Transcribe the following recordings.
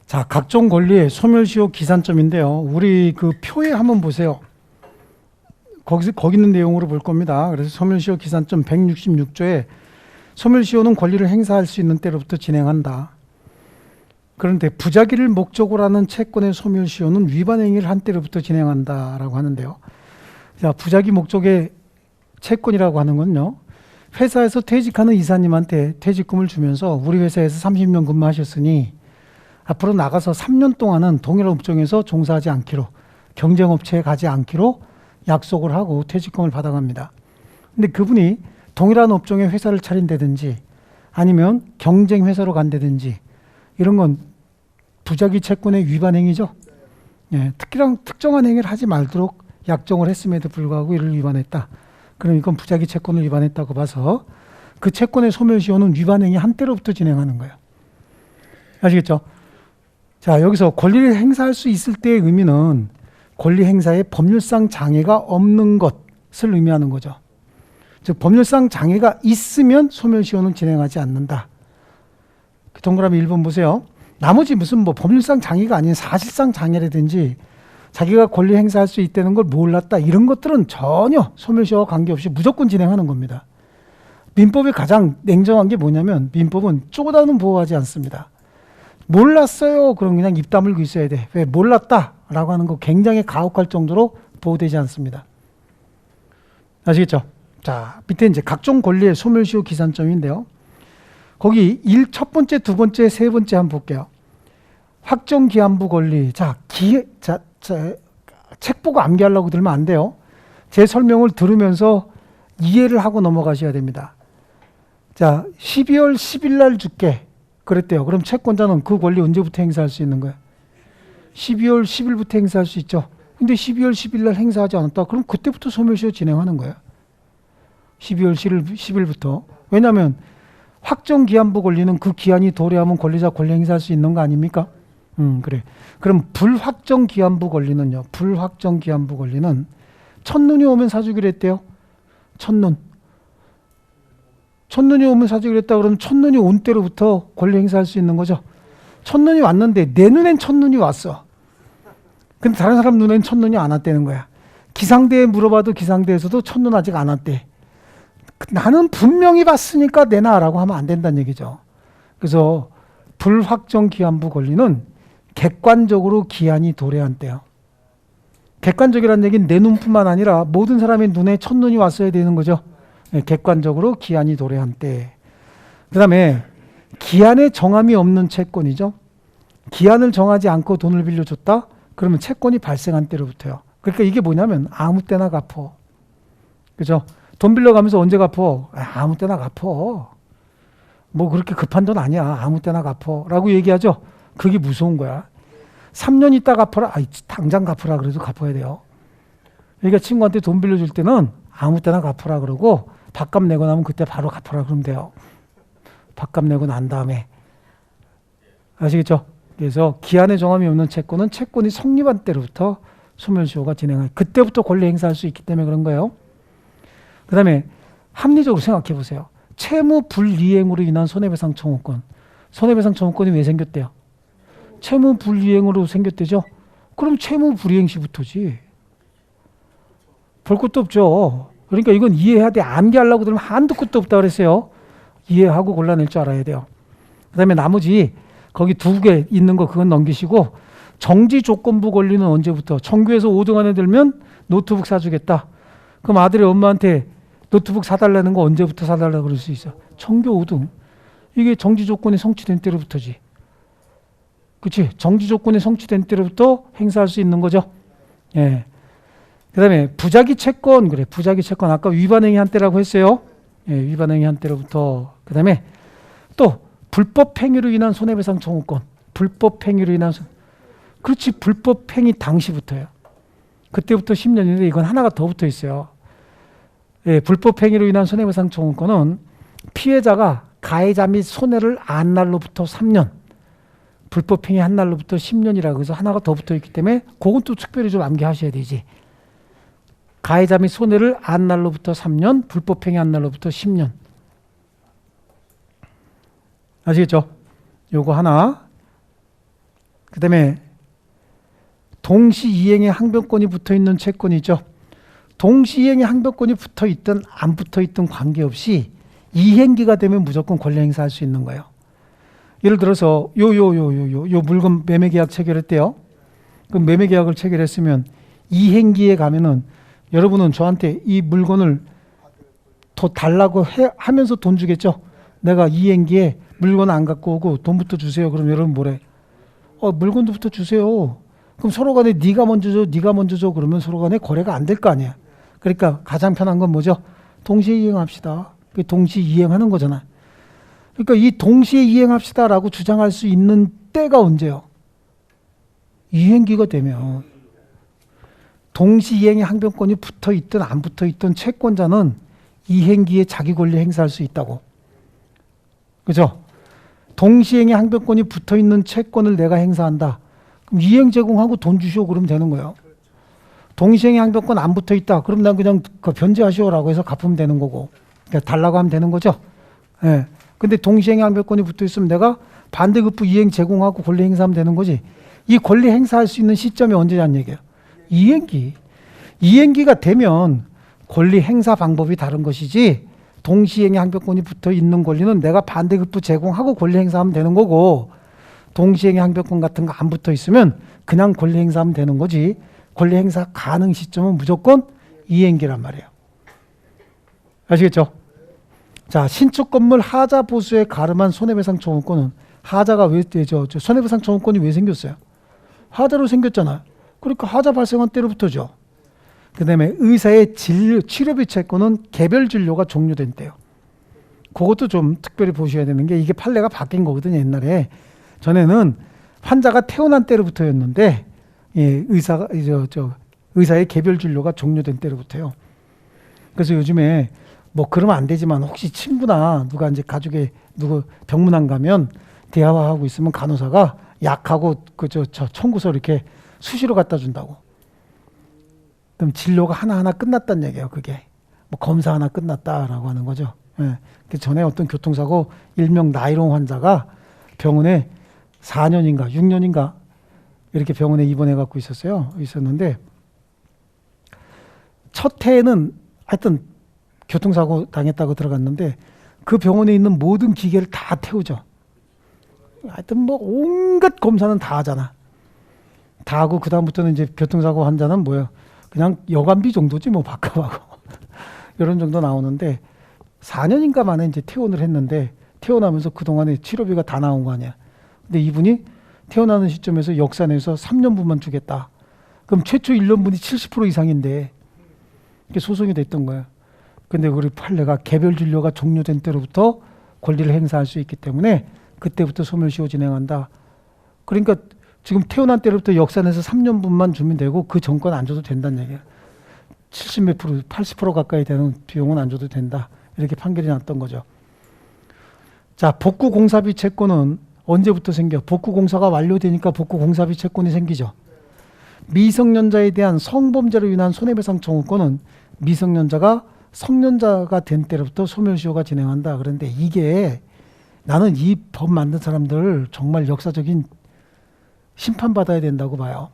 자, 각종 권리의 소멸시효 기산점인데요. 우리 그 표에 한번 보세요. 거기 있는 내용으로 볼 겁니다. 그래서 소멸시효 기산점 166조에 소멸시효는 권리를 행사할 수 있는 때로부터 진행한다. 그런데 부작위를 목적으로 하는 채권의 소멸시효는 위반 행위를 한 때로부터 진행한다라고 하는데요. 자, 부작위 목적의 채권이라고 하는 건요. 회사에서 퇴직하는 이사님한테 퇴직금을 주면서 우리 회사에서 30년 근무하셨으니 앞으로 나가서 3년 동안은 동일한 업종에서 종사하지 않기로, 경쟁업체에 가지 않기로 약속을 하고 퇴직금을 받아갑니다. 근데 그분이 동일한 업종에 회사를 차린다든지 아니면 경쟁 회사로 간다든지 이런 건 부작위 채권의 위반 행위죠. 예, 특정한 행위를 하지 말도록 약정을 했음에도 불구하고 이를 위반했다. 그럼 이건 부작위 채권을 위반했다고 봐서 그 채권의 소멸시효는 위반 행위 한 때로부터 진행하는 거예요. 아시겠죠? 자, 여기서 권리를 행사할 수 있을 때의 의미는 권리 행사에 법률상 장애가 없는 것을 의미하는 거죠. 즉 법률상 장애가 있으면 소멸시효는 진행하지 않는다. 동그라미 1번 보세요. 나머지 무슨 뭐 법률상 장애가 아닌 사실상 장애라든지 자기가 권리 행사할 수 있다는 걸 몰랐다 이런 것들은 전혀 소멸시효와 관계없이 무조건 진행하는 겁니다. 민법이 가장 냉정한 게 뭐냐면 민법은 쪼다는 보호하지 않습니다. 몰랐어요. 그럼 그냥 입 다물고 있어야 돼. 왜? 몰랐다라고 하는 거 굉장히 가혹할 정도로 보호되지 않습니다. 아시겠죠? 자, 밑에 이제 각종 권리의 소멸시효 기산점인데요. 거기 첫 번째, 두 번째, 세 번째 한번 볼게요. 확정기한부 권리. 책 보고 암기하려고 들으면 안 돼요. 제 설명을 들으면서 이해를 하고 넘어가셔야 됩니다. 자, 12월 10일 날 줄게. 그랬대요. 그럼 채권자는 그 권리 언제부터 행사할 수 있는 거예요? 12월 10일부터 행사할 수 있죠. 근데 12월 10일 날 행사하지 않았다. 그럼 그때부터 소멸시효 진행하는 거예요. 12월 10일부터. 왜냐하면 확정기한부 권리는 그 기한이 도래하면 권리자 권리 행사할 수 있는 거 아닙니까? 그래. 그럼 불확정기한부 권리는요. 불확정기한부 권리는 첫눈이 오면 사주기로 했대요. 첫눈이 오면 사주기로 했다 그러면 첫눈이 온 때로부터 권리 행사할 수 있는 거죠. 첫눈이 왔는데 내 눈엔 첫눈이 왔어. 근데 다른 사람 눈엔 첫눈이 안 왔다는 거야. 기상대에 물어봐도 기상대에서도 첫눈 아직 안 왔대. 나는 분명히 봤으니까 내놔라고 하면 안 된다는 얘기죠. 그래서 불확정기한부 권리는 객관적으로 기한이 도래한 때요. 객관적이라는 얘기는 내 눈뿐만 아니라 모든 사람의 눈에 첫눈이 왔어야 되는 거죠. 객관적으로 기한이 도래한 때. 그 다음에 기한에 정함이 없는 채권이죠. 기한을 정하지 않고 돈을 빌려줬다? 그러면 채권이 발생한 때로부터요. 그러니까 이게 뭐냐면 아무 때나 갚어. 그죠? 돈 빌려가면서 언제 갚어? 아무 때나 갚어. 뭐 그렇게 급한 돈 아니야. 아무 때나 갚어. 라고 얘기하죠. 그게 무서운 거야. 3년 있다 갚아라. 당장 갚으라 그래도 갚아야 돼요. 그러니까 친구한테 돈 빌려줄 때는 아무 때나 갚으라 그러고 밥값 내고 나면 그때 바로 갚으라 그러면 돼요. 밥값 내고 난 다음에. 아시겠죠? 그래서 기한에 정함이 없는 채권은 채권이 성립한 때로부터 소멸시효가 진행할 그때부터 권리 행사할 수 있기 때문에 그런 거예요. 그 다음에 합리적으로 생각해 보세요. 채무 불이행으로 인한 손해배상 청구권. 손해배상 청구권이 왜 생겼대요? 채무 불이행으로 생겼대죠? 그럼 채무 불이행 시부터지. 볼 것도 없죠. 그러니까 이건 이해해야 돼. 암기하려고 들으면 한도 끝도 없다 그랬어요. 이해하고 골라낼 줄 알아야 돼요. 그 다음에 나머지 거기 2개 있는 거 그건 넘기시고 정지조건부 권리는 언제부터? 청구해서 5등 안에 들면 노트북 사주겠다. 그럼 아들이 엄마한테 노트북 사달라는 거 언제부터 사달라고 그럴 수 있어? 청구 5등. 이게 정지조건이 성취된 때로부터지. 그치? 정지조건이 성취된 때로부터 행사할 수 있는 거죠. 예. 그 다음에 부작위 채권, 그래. 부작위 채권. 아까 위반행위 한 때라고 했어요. 예, 위반행위 한 때로부터. 그 다음에 또 불법행위로 인한 손해배상 청구권. 불법행위로 인한 그렇지. 불법행위 당시부터요. 그때부터 10년인데 이건 하나가 더 붙어 있어요. 예, 불법행위로 인한 손해배상 청구권은 피해자가 가해자 및 손해를 안 날로부터 3년, 불법행위 한 날로부터 10년이라고 해서 하나가 더 붙어 있기 때문에 그건 또 특별히 좀 암기하셔야 되지. 가해자 및 손해를 안 날로부터 3년, 불법행위 한 날로부터 10년. 아시겠죠? 요거 하나. 그 다음에 동시이행에 항변권이 붙어있는 채권이죠. 동시이행에 항변권이 붙어있든 안 붙어있든 관계없이 이행기가 되면 무조건 권리 행사할 수 있는 거예요. 예를 들어서 요 물건 매매계약 체결했대요. 그럼 매매계약을 체결했으면 이행기에 가면은 여러분은 저한테 이 물건을 더 달라고 하면서 돈 주겠죠. 내가 이행기에 물건 안 갖고 오고 돈부터 주세요. 그럼 여러분 뭐래? 물건도부터 주세요. 그럼 서로 간에 네가 먼저 줘, 네가 먼저 줘. 그러면 서로 간에 거래가 안 될 거 아니야. 그러니까 가장 편한 건 뭐죠? 동시에 이행합시다. 동시에 이행하는 거잖아. 그러니까 이 동시에 이행합시다라고 주장할 수 있는 때가 언제요? 이행기가 되면. 동시이행에 항변권이 붙어있든 안 붙어있든 채권자는 이행기에 자기 권리 행사할 수 있다고. 그죠? 동시이행에 항변권이 붙어있는 채권을 내가 행사한다. 그럼 이행 제공하고 돈 주시오 그러면 되는 거예요. 동시이행에 항변권 안 붙어있다. 그럼 난 그냥 변제하시오라고 해서 갚으면 되는 거고. 그러니까 달라고 하면 되는 거죠. 예. 근데 동시이행에 항변권이 붙어있으면 내가 반대급부 이행 제공하고 권리 행사하면 되는 거지. 이 권리 행사할 수 있는 시점이 언제냐는 얘기예요. 이행기. 이행기가 되면 권리 행사 방법이 다른 것이지 동시행에 항변권이 붙어 있는 권리는 내가 반대급부 제공하고 권리 행사하면 되는 거고 동시행에 항변권 같은 거 안 붙어 있으면 그냥 권리 행사하면 되는 거지 권리 행사 가능 시점은 무조건 이행기란 말이에요. 아시겠죠? 자, 신축 건물 하자 보수에 가름한 손해배상 청구권은 하자가 왜 손해배상 청구권이 왜 생겼어요? 하자로 생겼잖아요. 그러니까 하자 발생한 때로부터죠. 그 다음에 의사의 치료비 채권은 개별 진료가 종료된 때요. 그것도 좀 특별히 보셔야 되는 게 이게 판례가 바뀐 거거든요. 옛날에. 전에는 환자가 태어난 때로부터였는데 예, 의사의 개별 진료가 종료된 때로부터요. 그래서 요즘에 뭐 그러면 안 되지만 혹시 친구나 누가 이제 가족에 누구 병문안 가면 대화하고 있으면 간호사가 약하고 청구서 이렇게 수시로 갖다 준다고. 그럼 진료가 하나하나 끝났다는 얘기예요. 그게 뭐 검사 하나 끝났다라고 하는 거죠. 예. 그 전에 어떤 교통사고 일명 나이롱 환자가 병원에 4년인가 6년인가 이렇게 병원에 입원해 갖고 있었는데 첫 해에는 하여튼 교통사고 당했다고 들어갔는데 그 병원에 있는 모든 기계를 다 태우죠. 하여튼 뭐 온갖 검사는 다 하잖아. 다 하고 그 다음부터는 이제 교통사고 환자는 뭐예요? 그냥 여관비 정도지 뭐 밥값하고 이런 정도 나오는데 4년인가 만에 이제 퇴원을 했는데 퇴원하면서 그동안에 치료비가 다 나온 거 아니야. 근데 이분이 퇴원하는 시점에서 역사 내에서 3년분만 주겠다. 그럼 최초 1년분이 70% 이상인데 이게 소송이 됐던 거예요. 근데 우리 판례가 개별 진료가 종료된 때로부터 권리를 행사할 수 있기 때문에 그때부터 소멸시효 진행한다. 그러니까 지금 태어난 때로부터 역사 내에서 3년분만 주면 되고 그 전권 안 줘도 된다는 얘기예요. 70몇 프로, 80% 가까이 되는 비용은 안 줘도 된다. 이렇게 판결이 났던 거죠. 자, 복구공사비 채권은 언제부터 생겨? 복구공사가 완료되니까 복구공사비 채권이 생기죠. 미성년자에 대한 성범죄로 인한 손해배상 청구권은 미성년자가 성년자가 된 때로부터 소멸시효가 진행한다. 그런데 이게 나는 이 법 만든 사람들 정말 역사적인 심판받아야 된다고 봐요.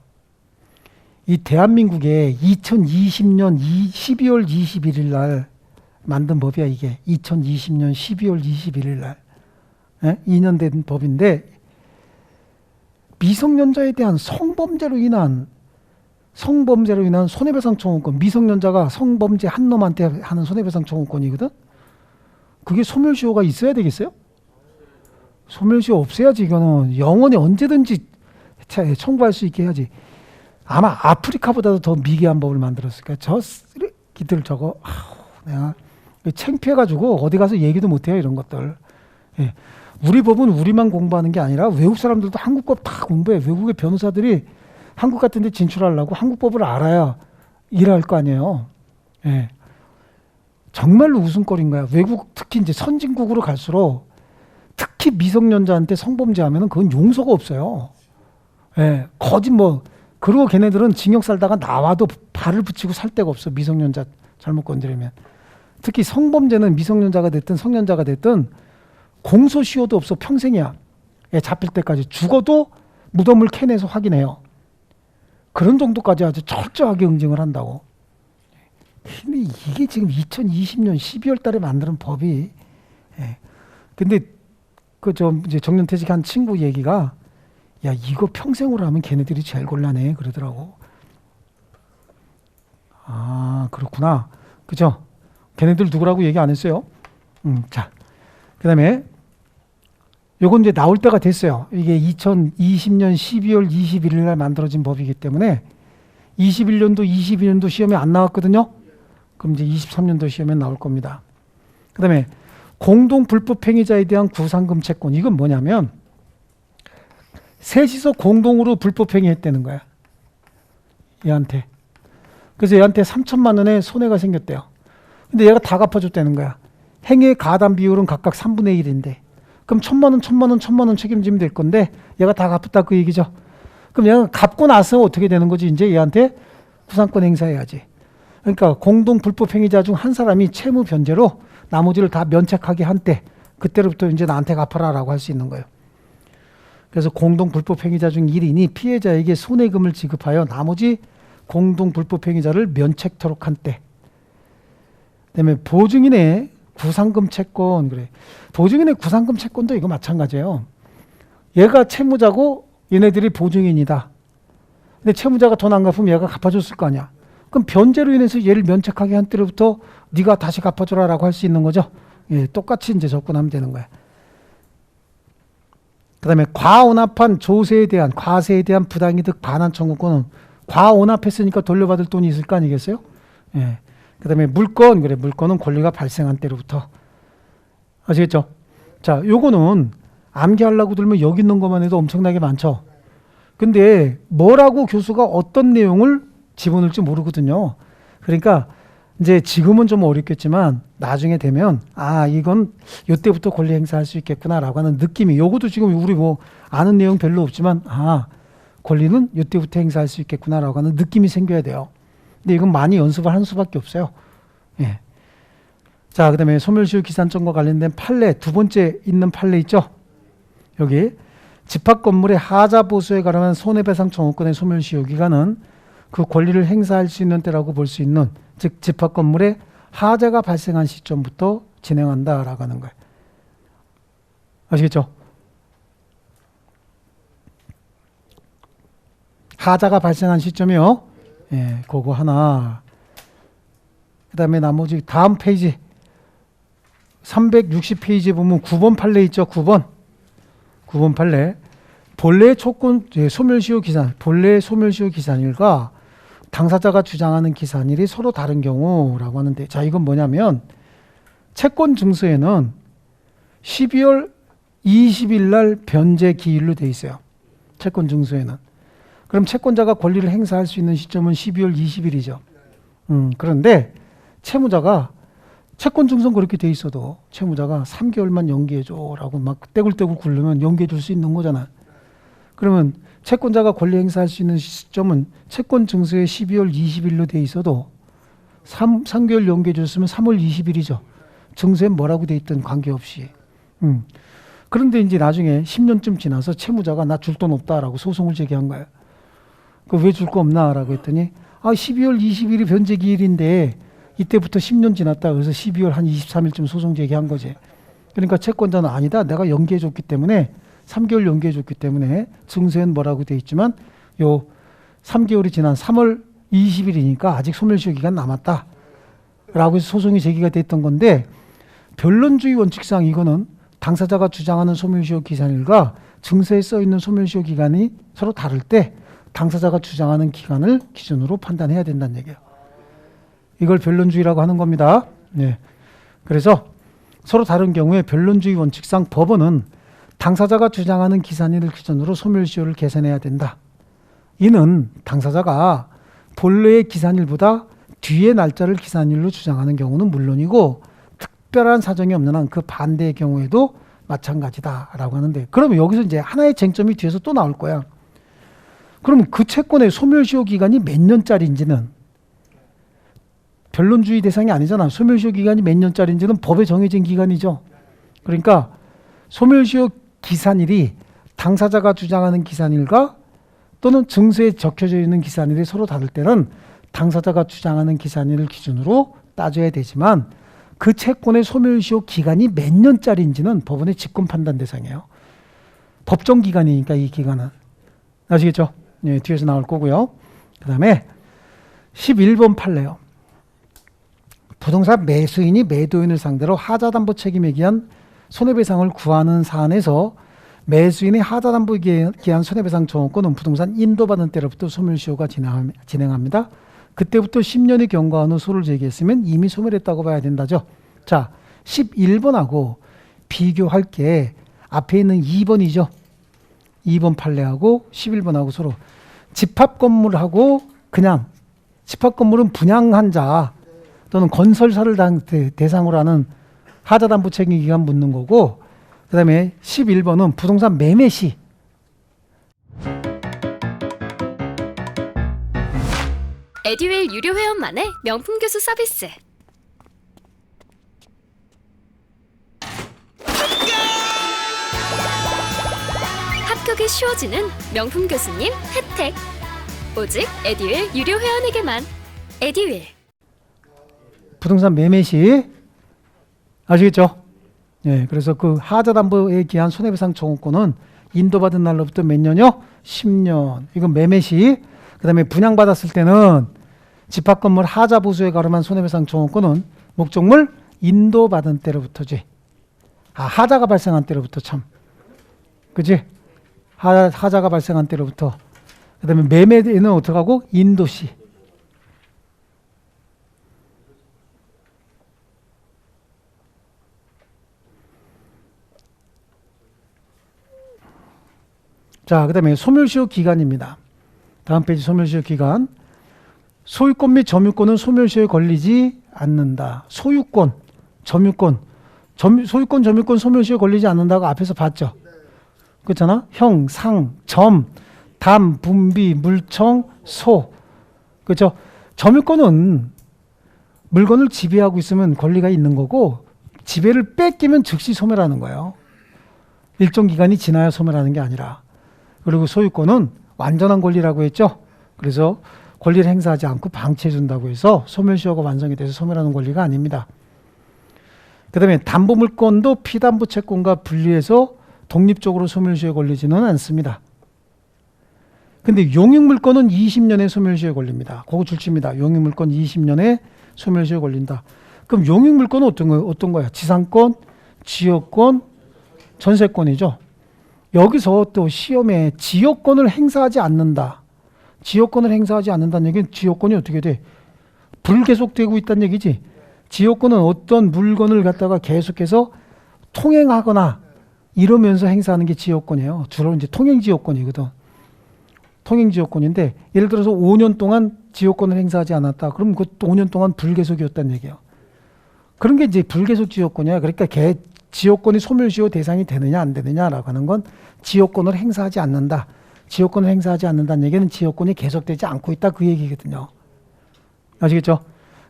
이 대한민국에 2020년 12월 21일 날 만든 법이야 이게. 2020년 12월 21일 날. 2년 된 법인데 미성년자에 대한 성범죄로 인한 손해배상 청구권. 미성년자가 성범죄 한 놈한테 하는 손해배상 청구권이거든. 그게 소멸시효가 있어야 되겠어요? 소멸시효 없애야지. 이거는 영원히 언제든지 청구할 수 있게 해야지. 아마 아프리카보다도 더 미개한 법을 만들었을까. 저 쓰레기들 저거 내가 창피해가지고 어디 가서 얘기도 못해요 이런 것들. 예. 우리 법은 우리만 공부하는 게 아니라 외국 사람들도 한국법 다 공부해. 외국의 변호사들이 한국 같은 데 진출하려고 한국법을 알아야 일할 거 아니에요. 예. 정말로 웃음거리인 거야. 외국 특히 이제 선진국으로 갈수록 특히 미성년자한테 성범죄하면은 그건 용서가 없어요. 예. 그리고 걔네들은 징역 살다가 나와도 발을 붙이고 살 데가 없어. 미성년자 잘못 건드리면. 특히 성범죄는 미성년자가 됐든 성년자가 됐든 공소시효도 없어. 평생이야. 애 잡힐 때까지. 죽어도 무덤을 캐내서 확인해요. 그런 정도까지 아주 철저하게 응징을 한다고. 근데 이게 지금 2020년 12월 달에 만드는 법이, 예. 근데 이제 정년퇴직한 친구 얘기가, 야, 이거 평생으로 하면 걔네들이 제일 곤란해. 그러더라고. 아, 그렇구나. 그죠? 걔네들 누구라고 얘기 안 했어요? 자. 그 다음에, 요건 이제 나올 때가 됐어요. 이게 2020년 12월 21일 날 만들어진 법이기 때문에 21년도, 22년도 시험에 안 나왔거든요. 그럼 이제 23년도 시험에 나올 겁니다. 그 다음에 공동 불법행위자에 대한 구상금 채권. 이건 뭐냐면 셋이서 공동으로 불법행위 했다는 거야. 얘한테. 그래서 얘한테 3천만 원의 손해가 생겼대요. 근데 얘가 다 갚아줬다는 거야. 행위의 가담 비율은 각각 3분의 1인데 그럼 1,000만 원 책임지면 될 건데 얘가 다 갚았다 그 얘기죠. 그럼 얘가 갚고 나서 어떻게 되는 거지? 이제 얘한테 구상권 행사해야지. 그러니까 공동 불법행위자 중 한 사람이 채무 변제로 나머지를 다 면책하게 한 때 그때로부터 이제 나한테 갚아라라고 할 수 있는 거예요. 그래서 공동 불법행위자 중 1인이 피해자에게 손해금을 지급하여 나머지 공동 불법행위자를 면책토록 한 때. 그다음에 보증인의 구상금 채권. 그래. 보증인의 구상금 채권도 이거 마찬가지예요. 얘가 채무자고 얘네들이 보증인이다. 근데 채무자가 돈 안 갚으면 얘가 갚아줬을 거 아니야. 그럼 변제로 인해서 얘를 면책하게 한 때로부터 네가 다시 갚아줘라라고 할 수 있는 거죠. 예, 똑같이 이제 접근하면 되는 거야. 그다음에 과온합한 조세에 대한 과세에 대한 부당이득 반환 청구권은 과온합했으니까 돌려받을 돈이 있을 거 아니겠어요? 예. 그다음에 물권. 그래, 물권은 권리가 발생한 때로부터. 아시겠죠? 자, 요거는 암기하려고 들면 여기 있는 것만 해도 엄청나게 많죠. 근데 뭐라고 교수가 어떤 내용을 집어넣을지 모르거든요. 그러니까 이제 지금은 좀 어렵겠지만 나중에 되면 아, 이건 이때부터 권리 행사할 수 있겠구나라고 하는 느낌이, 요것도 지금 우리 뭐 아는 내용 별로 없지만 아, 권리는 이때부터 행사할 수 있겠구나라고 하는 느낌이 생겨야 돼요. 근데 이건 많이 연습을 하는 수밖에 없어요. 예. 자, 그 다음에 소멸시효 기산점과 관련된 판례, 두 번째 있는 판례 있죠? 여기 집합 건물의 하자 보수에 관한 손해배상 청구권의 소멸시효 기간은 그 권리를 행사할 수 있는 때라고 볼 수 있는, 즉 집합 건물에 하자가 발생한 시점부터 진행한다라고 하는 거예요. 아시겠죠? 하자가 발생한 시점이요. 예, 그거 하나. 그 다음에 나머지 다음 페이지 360페이지에 보면 9번 판례 있죠. 9번 판례. 본래의 초권 소멸시효 기산, 본래의 소멸시효 기산일과 당사자가 주장하는 기산일이 서로 다른 경우라고 하는데, 자, 이건 뭐냐면 채권 증서에는 12월 20일 날 변제 기일로 돼 있어요. 채권 증서에는. 그럼 채권자가 권리를 행사할 수 있는 시점은 12월 20일이죠. 그런데 채무자가 채권 증서는 그렇게 돼 있어도 채무자가 3개월만 연기해줘라고 막 떼굴떼굴 굴르면 연기해줄 수 있는 거잖아. 그러면 채권자가 권리 행사할 수 있는 시점은 채권 증서에 12월 20일로 돼 있어도 3개월 연기해줬으면 3월 20일이죠. 증서에 뭐라고 돼 있든 관계없이. 그런데 이제 나중에 10년쯤 지나서 채무자가 나 줄 돈 없다라고 소송을 제기한 거예요. 그 왜 줄 거 없나라고 했더니 12월 20일이 변제 기일인데 이때부터 10년 지났다. 그래서 12월 한 23일쯤 소송 제기한 거지. 그러니까 채권자는 아니다. 내가 연기해줬기 때문에 3개월 연기해줬기 때문에 증서엔 뭐라고 돼 있지만 요 3개월이 지난 3월 20일이니까 아직 소멸시효 기간 남았다. 라고 해서 소송이 제기가 됐던 건데, 변론주의 원칙상 이거는 당사자가 주장하는 소멸시효 기산일과 증서에 써있는 소멸시효 기간이 서로 다를 때 당사자가 주장하는 기간을 기준으로 판단해야 된다는 얘기예요. 이걸 변론주의라고 하는 겁니다. 네. 그래서 서로 다른 경우에 변론주의 원칙상 법원은 당사자가 주장하는 기산일을 기준으로 소멸시효를 계산해야 된다. 이는 당사자가 본래의 기산일보다 뒤의 날짜를 기산일로 주장하는 경우는 물론이고 특별한 사정이 없는 한 그 반대의 경우에도 마찬가지다라고 하는데, 그러면 여기서 이제 하나의 쟁점이 뒤에서 또 나올 거야. 그러면 그 채권의 소멸시효 기간이 몇 년짜리인지는 변론주의 대상이 아니잖아. 소멸시효 기간이 몇 년짜리인지는 법에 정해진 기간이죠. 그러니까 소멸시효 기산일이 당사자가 주장하는 기산일과 또는 증서에 적혀져 있는 기산일이 서로 다를 때는 당사자가 주장하는 기산일을 기준으로 따져야 되지만 그 채권의 소멸시효 기간이 몇 년짜리인지는 법원의 직권 판단 대상이에요. 법정 기간이니까 이 기간은. 아시겠죠? 네, 뒤에서 나올 거고요. 그 다음에 11번 판례요. 부동산 매수인이 매도인을 상대로 하자담보 책임에 기한 손해배상을 구하는 사안에서 매수인의 하자담보에 기한 손해배상 청구권은 부동산 인도받은 때로부터 소멸시효가 진행합니다. 그때부터 10년이 경과한 후 소를 제기했으면 이미 소멸했다고 봐야 된다죠. 자, 11번하고 비교할 게 앞에 있는 2번이죠. 2번 판례하고 11번하고 서로 집합건물하고 그냥 집합건물은 분양한 자 또는 건설사를 대상으로 하는 하자담보 책임 기간 묻는 거고 그 다음에 11번은 부동산 매매 시 에듀윌 유료 회원만의 명품 교수 서비스. 합격이 쉬워지는 명품 교수님 혜택. 오직 에듀윌 유료 회원에게만. 에듀윌. 부동산 매매 시 아시겠죠? 네, 그래서 그 하자담보에 기한 손해배상 청구권은 인도받은 날로부터 몇 년이요? 10년. 이건 매매 시. 그 다음에 분양받았을 때는 집합건물 하자보수에 가름한 손해배상 청구권은 목적물 인도받은 때로부터지. 하자가 발생한 때로부터 참. 그치? 하자가 발생한 때로부터. 그 다음에 매매는 어떻게 하고? 인도시. 자, 그 다음에 소멸시효 기간입니다. 다음 페이지 소멸시효 기간. 소유권 및 점유권은 소멸시효에 걸리지 않는다. 소유권, 점유권. 소유권, 점유권 소멸시효에 걸리지 않는다고 앞에서 봤죠. 그렇잖아. 형, 상, 점, 담, 분비, 물청, 소. 그렇죠. 점유권은 물건을 지배하고 있으면 권리가 있는 거고 지배를 뺏기면 즉시 소멸하는 거예요. 일정 기간이 지나야 소멸하는 게 아니라. 그리고 소유권은 완전한 권리라고 했죠. 그래서 권리를 행사하지 않고 방치해 준다고 해서 소멸시효가 완성이 돼서 소멸하는 권리가 아닙니다. 그 다음에 담보물권도 피담보 채권과 분리해서 독립적으로 소멸시효에 걸리지는 않습니다. 근데 용익물권은 20년의 소멸시효에 걸립니다. 그거 줄칩니다. 용익물권 20년의 소멸시효에 걸린다. 그럼 용익물권은 어떤 거야? 지상권, 지역권, 전세권이죠. 여기서 또 시험에 지역권을 행사하지 않는다. 지역권을 행사하지 않는다는 얘기는 지역권이 어떻게 돼? 불계속되고 있다는 얘기지. 지역권은 어떤 물건을 갖다가 계속해서 통행하거나 이러면서 행사하는 게 지역권이에요. 주로 이제 통행지역권이거든. 통행지역권인데 예를 들어서 5년 동안 지역권을 행사하지 않았다. 그럼 그 5년 동안 불계속이었다는 얘기예요. 그런 게 이제 불계속 지역권이야. 그러니까 지역권이 소멸시효 대상이 되느냐 안 되느냐라고 하는 건 지역권을 행사하지 않는다. 지역권을 행사하지 않는다는 얘기는 지역권이 계속되지 않고 있다 그 얘기거든요. 아시겠죠?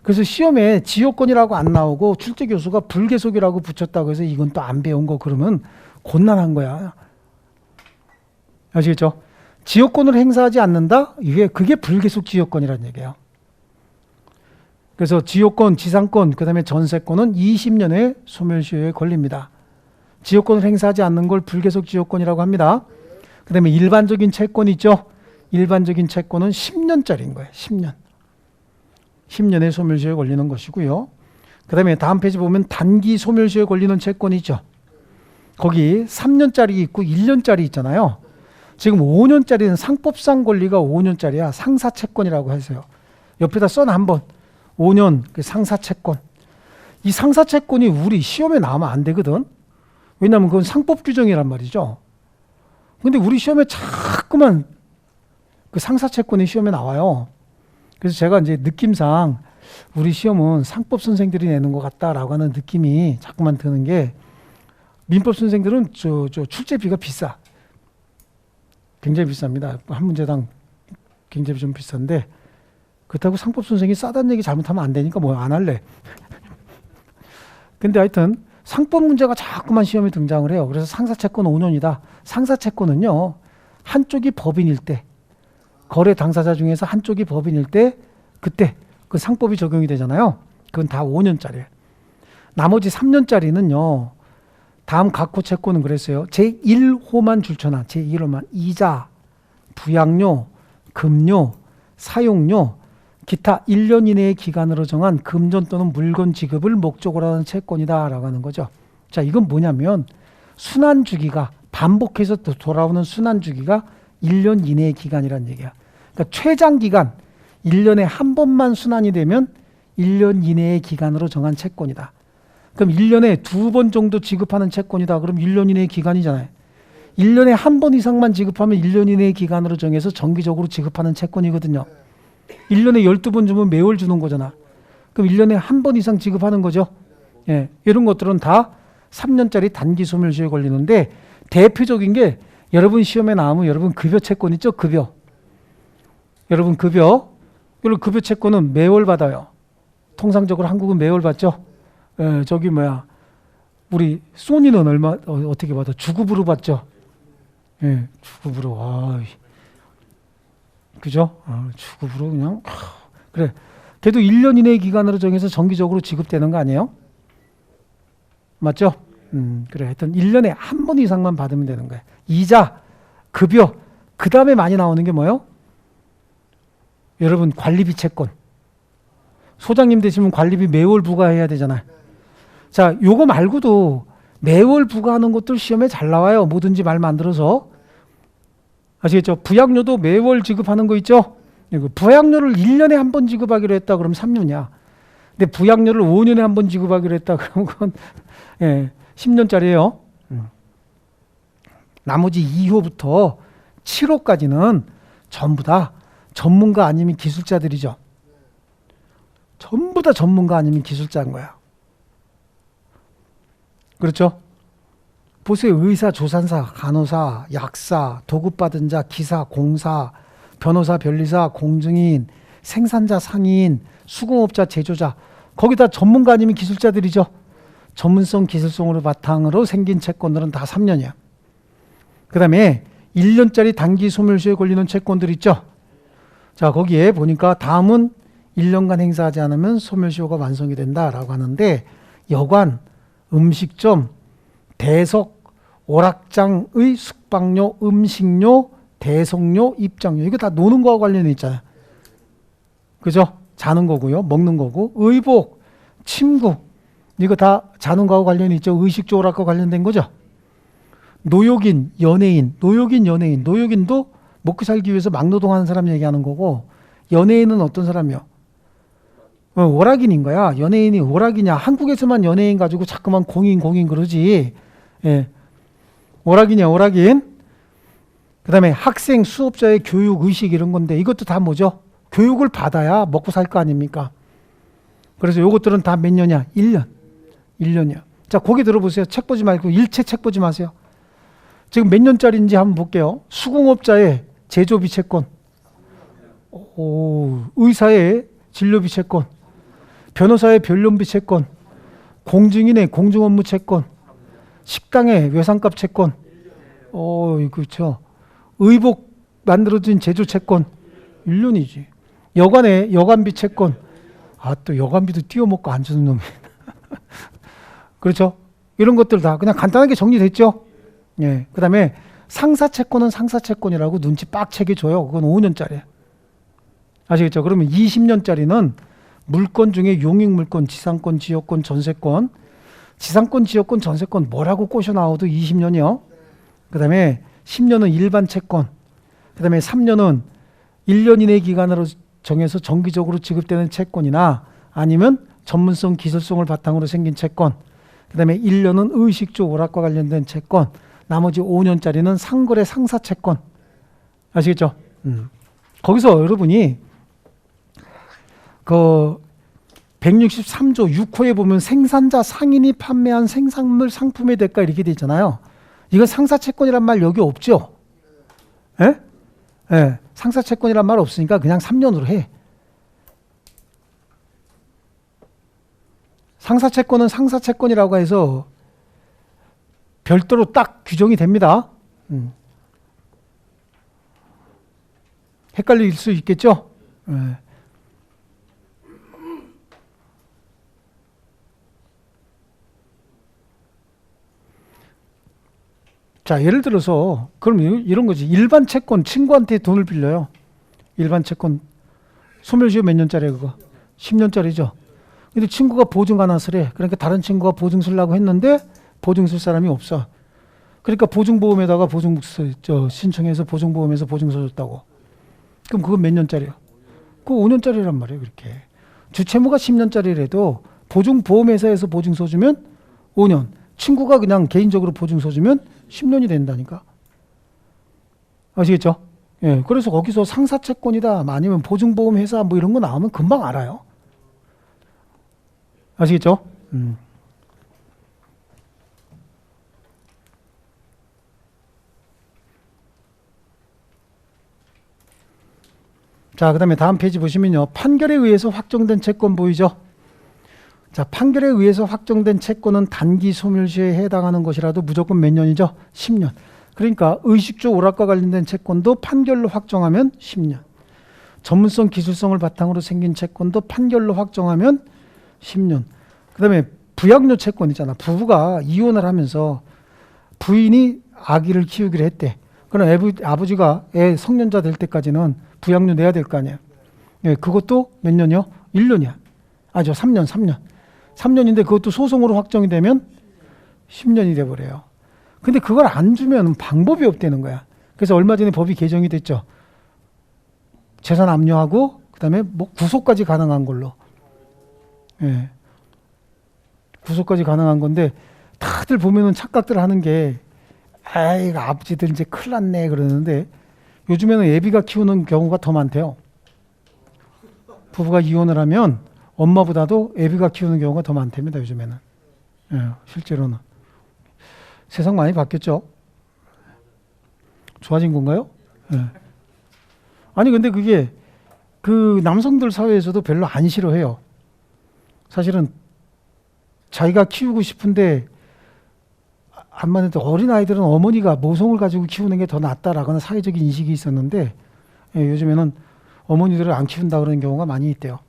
그래서 시험에 지역권이라고 안 나오고 출제 교수가 불계속이라고 붙였다고 해서 이건 또 안 배운 거 그러면 곤란한 거야. 아시겠죠? 지역권을 행사하지 않는다? 그게 불계속 지역권이라는 얘기예요. 그래서 지역권, 지상권, 그 다음에 전세권은 20년의 소멸시효에 걸립니다. 지역권을 행사하지 않는 걸 불계속 지역권이라고 합니다. 그 다음에 일반적인 채권 있죠? 일반적인 채권은 10년짜리인 거예요. 10년. 10년의 소멸시효에 걸리는 것이고요. 그 다음에 다음 페이지 보면 단기 소멸시효에 걸리는 채권이 있죠. 거기 3년짜리 있고 1년짜리 있잖아요. 지금 5년짜리는 상법상 권리가 5년짜리야. 상사채권이라고 해서요. 옆에다 써놔 한번. 5년 상사채권. 이 상사채권이 우리 시험에 나오면 안 되거든. 왜냐하면 그건 상법 규정이란 말이죠. 근데 우리 시험에 자꾸만 그 상사채권이 시험에 나와요. 그래서 제가 이제 느낌상 우리 시험은 상법 선생들이 내는 것 같다라고 하는 느낌이 자꾸만 드는 게 민법 선생들은 저 출제비가 비싸. 굉장히 비쌉니다. 한 문제당 굉장히 좀 비싼데 그렇다고 상법 선생이 싸다는 얘기 잘못하면 안 되니까 뭐 안 할래. 근데 하여튼 상법 문제가 자꾸만 시험에 등장을 해요. 그래서 상사채권 5년이다. 상사채권은요, 한쪽이 법인일 때, 거래 당사자 중에서 한쪽이 법인일 때, 그때 그 상법이 적용이 되잖아요. 그건 다 5년짜리예요. 나머지 3년짜리는요, 다음 각호 채권은 그랬어요. 제1호만 줄쳐놔. 제1호만. 이자, 부양료, 금료, 사용료, 기타 1년 이내의 기간으로 정한 금전 또는 물건 지급을 목적으로 하는 채권이다 라고 하는 거죠. 자, 이건 뭐냐면 순환주기가 반복해서 돌아오는 순환주기가 1년 이내의 기간이라는 얘기야. 그러니까 최장기간 1년에 한 번만 순환이 되면 1년 이내의 기간으로 정한 채권이다. 그럼 1년에 2번 정도 지급하는 채권이다. 그럼 1년 이내의 기간이잖아요. 1년에 한 번 이상만 지급하면 1년 이내의 기간으로 정해서 정기적으로 지급하는 채권이거든요. 1년에 12번 주면 매월 주는 거잖아. 그럼 1년에 한 번 이상 지급하는 거죠. 예, 이런 것들은 다 3년짜리 단기 소멸시효에 걸리는데 대표적인 게 여러분 시험에 나오면 여러분 급여 채권 있죠? 급여. 여러분 급여. 이런 급여 채권은 매월 받아요. 통상적으로 한국은 매월 받죠. 예, 저기 뭐야. 우리 소니는 얼마 어떻게 받아? 주급으로 받죠. 예, 주급으로. 아, 그죠? 아, 주급으로 그냥 그래. 걔도 1년 이내의 기간으로 정해서 정기적으로 지급되는 거 아니에요? 맞죠? 그래. 하여튼 1년에 한 번 이상만 받으면 되는 거예요. 이자, 급여, 그 다음에 많이 나오는 게 뭐예요? 여러분 관리비 채권. 소장님 되시면 관리비 매월 부과해야 되잖아요. 자, 요거 말고도 매월 부과하는 것들 시험에 잘 나와요. 뭐든지 말 만들어서. 아시겠죠? 부양료도 매월 지급하는 거 있죠? 부양료를 1년에 한 번 지급하기로 했다 그러면 3년이야. 근데 부양료를 5년에 한 번 지급하기로 했다 그러면 그건 예, 10년짜리예요. 나머지 2호부터 7호까지는 전부 다 전문가 아니면 기술자들이죠. 전부 다 전문가 아니면 기술자인 거야. 그렇죠? 보세요. 의사, 조산사, 간호사, 약사, 도급받은 자, 기사, 공사, 변호사, 변리사, 공증인, 생산자, 상인, 수공업자, 제조자. 거기 다 전문가 아니면 기술자들이죠. 전문성, 기술성으로 바탕으로 생긴 채권들은 다 3년이야. 그 다음에 1년짜리 단기 소멸시효에 걸리는 채권들 있죠. 자, 거기에 보니까 다음은 1년간 행사하지 않으면 소멸시효가 완성이 된다라고 하는데 여관, 음식점, 대석, 오락장의 숙박료, 음식료, 대속료, 입장료. 이거 다 노는 거와 관련이 있잖아요. 그죠? 자는 거고요. 먹는 거고. 의복, 침구. 이거 다 자는 거와 관련이 있죠. 의식주 오락과 관련된 거죠. 노역인, 연예인. 노역인, 연예인. 노역인도 먹고 살기 위해서 막노동하는 사람 얘기하는 거고 연예인은 어떤 사람이요? 오락인인 거야. 연예인이 오락이냐. 한국에서만 연예인 가지고 자꾸만 공인 그러지. 예. 오락이냐, 오락인. 그 다음에 학생, 수업자의 교육, 의식 이런 건데 이것도 다 뭐죠? 교육을 받아야 먹고 살 거 아닙니까? 그래서 요것들은 다 몇 년이야? 1년. 1년이야. 자, 거기 들어보세요. 책 보지 말고 일체 책 보지 마세요. 지금 몇 년짜리인지 한번 볼게요. 수공업자의 제조비 채권. 의사의 진료비 채권. 변호사의 변론비 채권. 공증인의 공증업무 채권. 식당의 외상값 채권. 그렇죠. 의복 만들어진 제조 채권. 1년이지. 여관의 여관비 채권. 아, 또 여관비도 띄워먹고 안 주는 놈이. 그렇죠. 이런 것들 다 그냥 간단하게 정리됐죠. 예. 그 다음에 상사채권은 상사채권이라고 눈치 빡세게 줘요. 그건 5년짜리. 아시겠죠? 그러면 20년짜리는 물건 중에 용익물건, 지상권, 지역권, 전세권. 지상권, 지역권, 전세권 뭐라고 꼬셔 나와도 20년이요. 그 다음에 10년은 일반 채권. 그 다음에 3년은 1년 이내 기간으로 정해서 정기적으로 지급되는 채권이나 아니면 전문성, 기술성을 바탕으로 생긴 채권. 그 다음에 1년은 의식주 오락과 관련된 채권. 나머지 5년짜리는 상거래 상사채권. 아시겠죠? 거기서 여러분이 그 163조 6호에 보면 생산자 상인이 판매한 생산물 상품의 대가 이렇게 돼 있잖아요. 이건 상사채권이란 말 여기 없죠? 예? 예. 상사채권이란 말 없으니까 그냥 3년으로 해. 상사채권은 상사채권이라고 해서 별도로 딱 규정이 됩니다. 헷갈릴 수 있겠죠? 예. 자, 예를 들어서 그럼 이런 거지. 일반 채권 친구한테 돈을 빌려요. 일반 채권 소멸시효 몇 년짜리예요, 그거? 10년짜리죠. 근데 친구가 보증 하나 쓰래. 그러니까 다른 친구가 보증 쓰려고 했는데 보증 쓸 사람이 없어. 그러니까 보증보험에다가 신청해서 보증보험에서 보증 써줬다고. 그럼 그건 몇 년짜리야? 그거 5년짜리란 말이에요, 그렇게. 주채무가 10년짜리라도 보증보험회사에서 보증 써주면 5년. 친구가 그냥 개인적으로 보증 써주면 10년이 된다니까. 아시겠죠? 예, 그래서 거기서 상사채권이다, 아니면 보증보험회사 뭐 이런 거 나오면 금방 알아요. 아시겠죠? 자, 그 다음에 다음 페이지 보시면요. 판결에 의해서 확정된 채권 보이죠? 자, 판결에 의해서 확정된 채권은 단기 소멸시효에 해당하는 것이라도 무조건 몇 년이죠? 10년. 그러니까 의식주 오락과 관련된 채권도 판결로 확정하면 10년. 전문성, 기술성을 바탕으로 생긴 채권도 판결로 확정하면 10년. 그 다음에 부양료 채권 있잖아. 부부가 이혼을 하면서 부인이 아기를 키우기로 했대. 그럼 아버지가 애 성년자 될 때까지는 부양료 내야 될 거 아니에요. 예, 그것도 몇 년이요? 1년이야. 아죠, 3년. 3년인데 그것도 소송으로 확정이 되면 10년이 돼버려요. 근데 그걸 안 주면 방법이 없다는 거야. 그래서 얼마 전에 법이 개정이 됐죠. 재산 압류하고 그다음에 뭐 구속까지 가능한 걸로. 예. 구속까지 가능한 건데 다들 보면은 착각들 하는 게 아이고 아버지들 이제 큰일 났네 그러는데 요즘에는 애비가 키우는 경우가 더 많대요. 부부가 이혼을 하면 엄마보다도 애비가 키우는 경우가 더 많답니다. 요즘에는. 예, 실제로는. 세상 많이 바뀌었죠. 좋아진 건가요? 예. 아니 근데 그게 그 남성들 사회에서도 별로 안 싫어해요. 사실은 자기가 키우고 싶은데 안 맞는데 어린아이들은 어머니가 모성을 가지고 키우는 게 더 낫다라고는 사회적인 인식이 있었는데 예, 요즘에는 어머니들을 안 키운다 그러는 경우가 많이 있대요.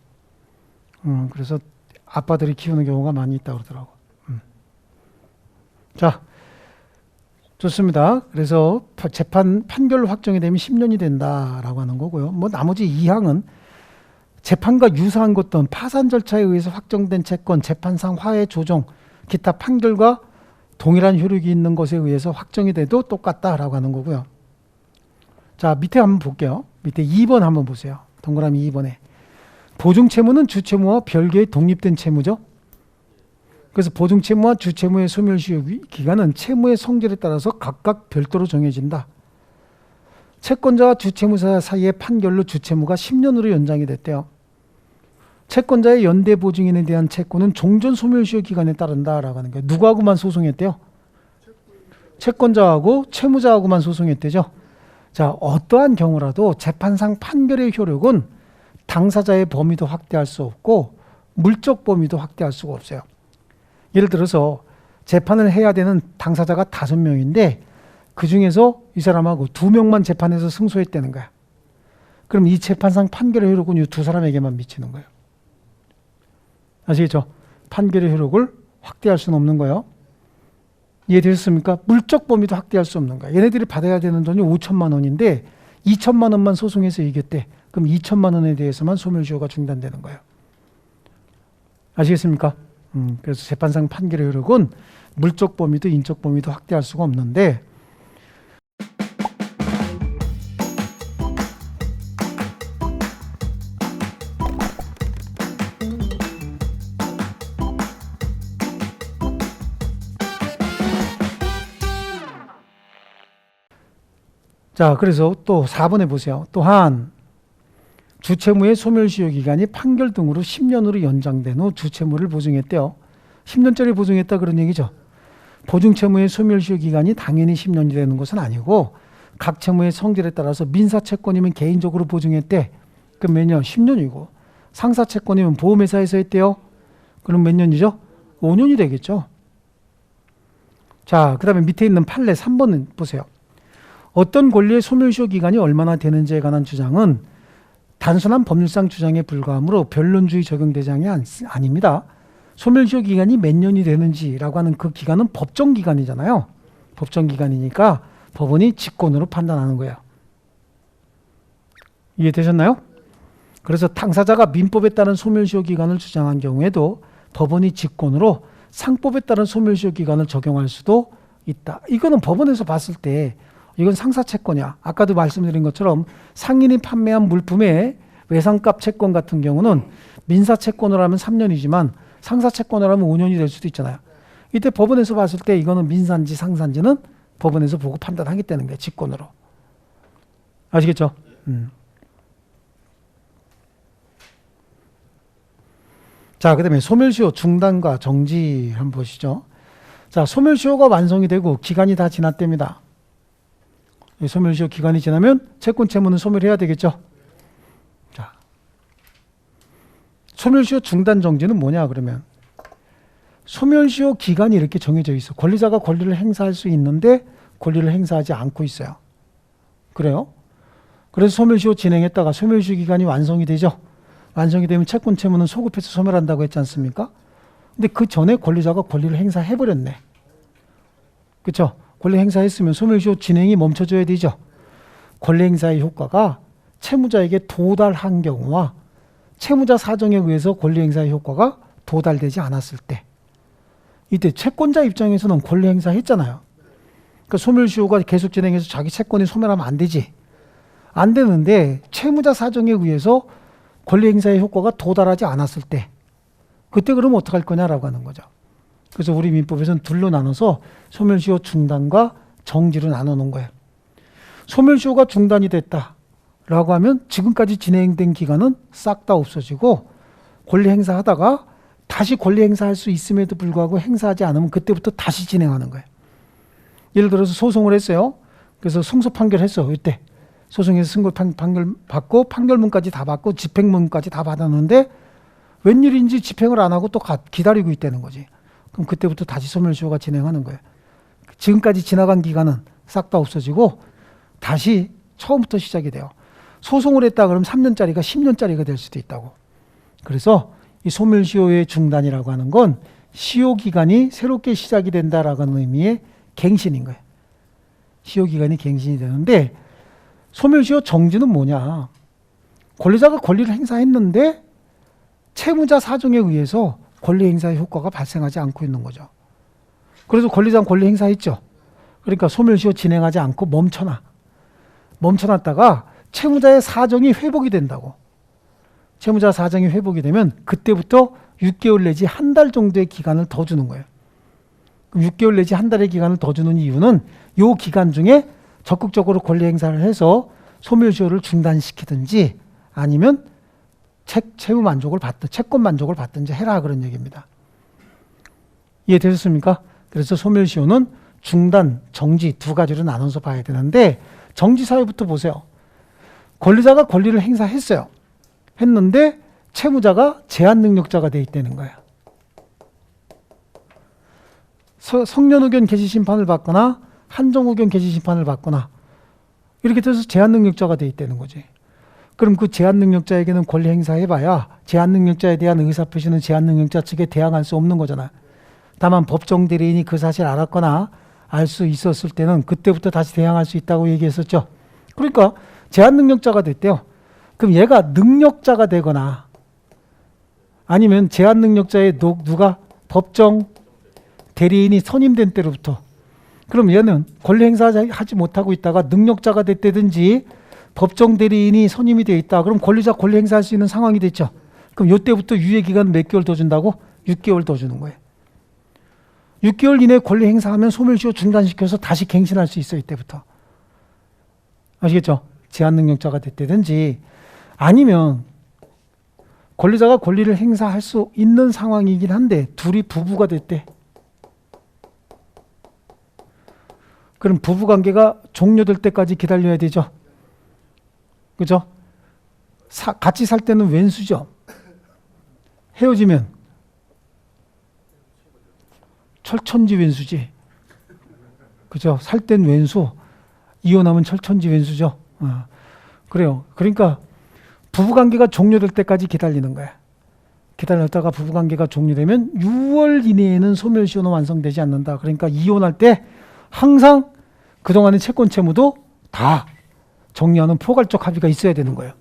그래서 아빠들이 키우는 경우가 많이 있다고 그러더라고. 자, 좋습니다. 그래서 판결로 확정이 되면 10년이 된다라고 하는 거고요. 뭐 나머지 2항은 재판과 유사한 것 또는 파산 절차에 의해서 확정된 채권, 재판상 화해 조정, 기타 판결과 동일한 효력이 있는 것에 의해서 확정이 돼도 똑같다라고 하는 거고요. 자, 밑에 한번 볼게요. 밑에 2번 한번 보세요. 동그라미 2번에. 보증채무는 주채무와 별개의 독립된 채무죠. 그래서 보증채무와 주채무의 소멸시효 기간은 채무의 성질에 따라서 각각 별도로 정해진다. 채권자와 주채무자 사이의 판결로 주채무가 10년으로 연장이 됐대요. 채권자의 연대 보증인에 대한 채권은 종전 소멸시효 기간에 따른다라고 하는 거예요. 누구하고만 소송했대요? 채권자하고 채무자하고만 소송했대죠. 자, 어떠한 경우라도 재판상 판결의 효력은 당사자의 범위도 확대할 수 없고 물적 범위도 확대할 수가 없어요. 예를 들어서 재판을 해야 되는 당사자가 5명인데 그 중에서 이 사람하고 2명만 재판에서 승소했다는 거야. 그럼 이 재판상 판결의 효력은 이 2사람에게만 미치는 거예요. 아시겠죠? 판결의 효력을 확대할 수는 없는 거예요. 이해되셨습니까? 물적 범위도 확대할 수 없는 거야. 얘네들이 받아야 되는 돈이 5천만 원인데 2천만 원만 소송해서 이겼대. 그럼 2천만 원에 대해서만 소멸시효가 중단되는 거예요. 아시겠습니까? 그래서 재판상 판결의 효력은 물적 범위도 인적 범위도 확대할 수가 없는데 자, 그래서 또 4번에 보세요. 또한 주채무의 소멸시효 기간이 판결 등으로 10년으로 연장된 후 주채무를 보증했대요. 10년짜리 보증했다 그런 얘기죠. 보증채무의 소멸시효 기간이 당연히 10년이 되는 것은 아니고 각 채무의 성질에 따라서 민사채권이면 개인적으로 보증했대. 그럼 몇 년? 10년이고 상사채권이면 보험회사에서 했대요. 그럼 몇 년이죠? 5년이 되겠죠. 자, 그 다음에 밑에 있는 판례 3번은 보세요. 어떤 권리의 소멸시효 기간이 얼마나 되는지에 관한 주장은 단순한 법률상 주장에 불과하므로 변론주의 적용 대상이 아닙니다. 소멸시효 기간이 몇 년이 되는지라고 하는 그 기간은 법정 기간이잖아요. 법정 기간이니까 법원이 직권으로 판단하는 거예요. 이해되셨나요? 그래서 당사자가 민법에 따른 소멸시효 기간을 주장한 경우에도 법원이 직권으로 상법에 따른 소멸시효 기간을 적용할 수도 있다. 이거는 법원에서 봤을 때 이건 상사채권이야. 아까도 말씀드린 것처럼 상인이 판매한 물품의 외상값 채권 같은 경우는 민사채권으로 하면 3년이지만 상사채권으로 하면 5년이 될 수도 있잖아요. 이때 법원에서 봤을 때 이거는 민사인지 상사인지는 법원에서 보고 판단하겠다는 거예요. 직권으로. 아시겠죠? 자, 그 다음에 소멸시효 중단과 정지 한번 보시죠. 자, 소멸시효가 완성이 되고 기간이 다 지났답니다. 소멸시효 기간이 지나면 채권 채무는 소멸해야 되겠죠. 자, 소멸시효 중단 정지는 뭐냐 그러면 소멸시효 기간이 이렇게 정해져 있어. 권리자가 권리를 행사할 수 있는데 권리를 행사하지 않고 있어요. 그래요? 그래서 소멸시효 진행했다가 소멸시효 기간이 완성이 되죠. 완성이 되면 채권 채무는 소급해서 소멸한다고 했지 않습니까? 근데 그 전에 권리자가 권리를 행사해버렸네. 그렇죠? 권리 행사했으면 소멸시효 진행이 멈춰져야 되죠. 권리 행사의 효과가 채무자에게 도달한 경우와 채무자 사정에 의해서 권리 행사의 효과가 도달되지 않았을 때, 이때 채권자 입장에서는 권리 행사했잖아요. 그러니까 소멸시효가 계속 진행해서 자기 채권이 소멸하면 안 되지. 안 되는데 채무자 사정에 의해서 권리 행사의 효과가 도달하지 않았을 때, 그때 그러면 어떡할 거냐라고 하는 거죠. 그래서 우리 민법에서는 둘로 나눠서 소멸시효 중단과 정지로 나눠 놓은 거예요. 소멸시효가 중단이 됐다라고 하면 지금까지 진행된 기간은 싹 다 없어지고 권리 행사하다가 다시 권리 행사할 수 있음에도 불구하고 행사하지 않으면 그때부터 다시 진행하는 거예요. 예를 들어서 소송을 했어요. 그래서 승소 판결했어. 이때 소송에서 승소 판결 받고 판결문까지 다 받고 집행문까지 다 받았는데 웬일인지 집행을 안 하고 또 기다리고 있다는 거지. 그럼 그때부터 다시 소멸시효가 진행하는 거예요. 지금까지 지나간 기간은 싹 다 없어지고 다시 처음부터 시작이 돼요. 소송을 했다 그러면 3년짜리가 10년짜리가 될 수도 있다고. 그래서 이 소멸시효의 중단이라고 하는 건 시효기간이 새롭게 시작이 된다라고 하는 의미의 갱신인 거예요. 시효기간이 갱신이 되는데 소멸시효 정지는 뭐냐. 권리자가 권리를 행사했는데 채무자 사정에 의해서 권리 행사의 효과가 발생하지 않고 있는 거죠. 그래서 권리자는 권리 행사했죠. 그러니까 소멸시효 진행하지 않고 멈춰놨다가 채무자의 사정이 회복이 된다고. 채무자 사정이 회복이 되면 그때부터 6개월 내지 한 달 정도의 기간을 더 주는 거예요. 그럼 6개월 내지 한 달의 기간을 더 주는 이유는 이 기간 중에 적극적으로 권리 행사를 해서 소멸시효를 중단시키든지 아니면 채무 만족을 받든 채권 만족을 받든지 해라 그런 얘기입니다. 이해되셨습니까? 그래서 소멸시효는 중단, 정지 두 가지로 나눠서 봐야 되는데 정지 사유부터 보세요. 권리자가 권리를 행사했어요. 했는데 채무자가 제한 능력자가 돼 있다는 거예요. 성년 의견 개시 심판을 받거나 한정 의견 개시 심판을 받거나 이렇게 돼서 제한 능력자가 돼 있다는 거지. 그럼 그 제한 능력자에게는 권리 행사해봐야 제한 능력자에 대한 의사표시는 제한 능력자 측에 대항할 수 없는 거잖아. 다만 법정 대리인이 그 사실을 알았거나 알 수 있었을 때는 그때부터 다시 대항할 수 있다고 얘기했었죠. 그러니까 제한 능력자가 됐대요. 그럼 얘가 능력자가 되거나 아니면 제한 능력자의 누가 법정 대리인이 선임된 때로부터 그럼 얘는 권리 행사하지 못하고 있다가 능력자가 됐다든지 법정 대리인이 선임이 되어 있다. 그럼 권리자 권리 행사할 수 있는 상황이 됐죠. 그럼 이때부터 유예 기간 몇 개월 더 준다고? 6개월 더 주는 거예요. 6개월 이내에 권리 행사하면 소멸시효 중단시켜서 다시 갱신할 수 있어요. 이때부터. 아시겠죠? 제한 능력자가 됐다든지 아니면 권리자가 권리를 행사할 수 있는 상황이긴 한데 둘이 부부가 됐대. 그럼 부부관계가 종료될 때까지 기다려야 되죠. 그죠? 같이 살 때는 왼수죠. 헤어지면 철천지 왼수지. 그죠? 살 땐 왼수. 이혼하면 철천지왼수죠. 그래요. 그러니까 부부관계가 종료될 때까지 기다리는 거야. 기다렸다가 부부관계가 종료되면 6월 이내에는 소멸시효는 완성되지 않는다. 그러니까 이혼할 때 항상 그동안의 채권 채무도 다 정리하는 포괄적 합의가 있어야 되는 거예요.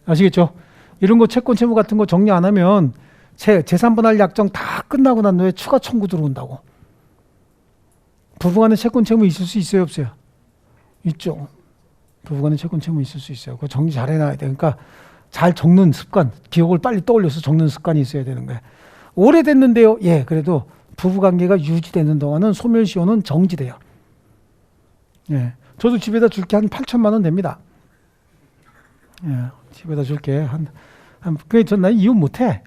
아시겠죠? 이런 거 채권 채무 같은 거 정리 안 하면 재산분할 약정 다 끝나고 난 후에 추가 청구 들어온다고. 부부간의 채권 채무 있을 수 있어요, 없어요? 있죠. 부부간의 채권 채무 있을 수 있어요. 그거 정리 잘 해놔야 돼. 그러니까 잘 적는 습관, 기억을 빨리 떠올려서 적는 습관이 있어야 되는 거예요. 오래됐는데요. 예, 그래도 부부관계가 유지되는 동안은 소멸시효는 정지돼요. 예, 저도 집에다 줄 게 한 8천만 원 됩니다. 예, 집에다 줄게 그게 나 이혼 못해.